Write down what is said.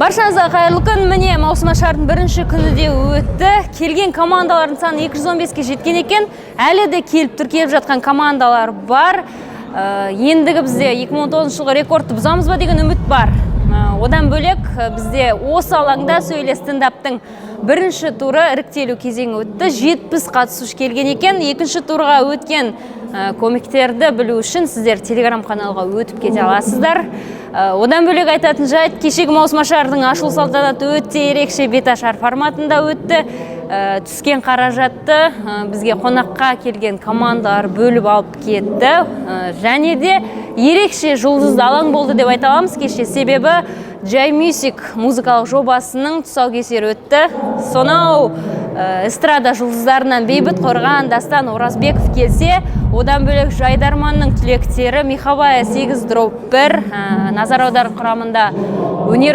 Баршаңызға қайырлы күн. Міне маусымашардың бірінші күні де өтті. Келген командалардың саны 215-ке жеткен екен. Әлі де келіп жатқан командалар бар. Ендігі бізде 2019 жылғы рекордты бұзамыз ба деген үміт бар. Одан бөлек бізде осы алаңда сөйле стендаптың бірінші туры іріктелу кезеңі өтті. 70 қатысушы келген екен. Екінші турға өткен комиктерді білу үшін сіздер телеграм каналға өтіп кете аласыздар. Одан бөлек айтатын жайт, кешегі маусымашардың ашылу салтанаты өте ерекше беташар форматында өтті. Түскен қаражатты бізге қонаққа келген командалар бөліп алып кетті. Және де ерекше жұлдызды алаң болды деп айта аламыз кеше, себебі Jai Music музыкалық жобасының тұсаукесері өтті. Сонау эстрада жұлдыздарынан Бейбіт Қорған, Дастан Оразбеков келсе, одан бөлек Жайдарманның түлектері Михабая 8-1 Назар аудар құрамында өнер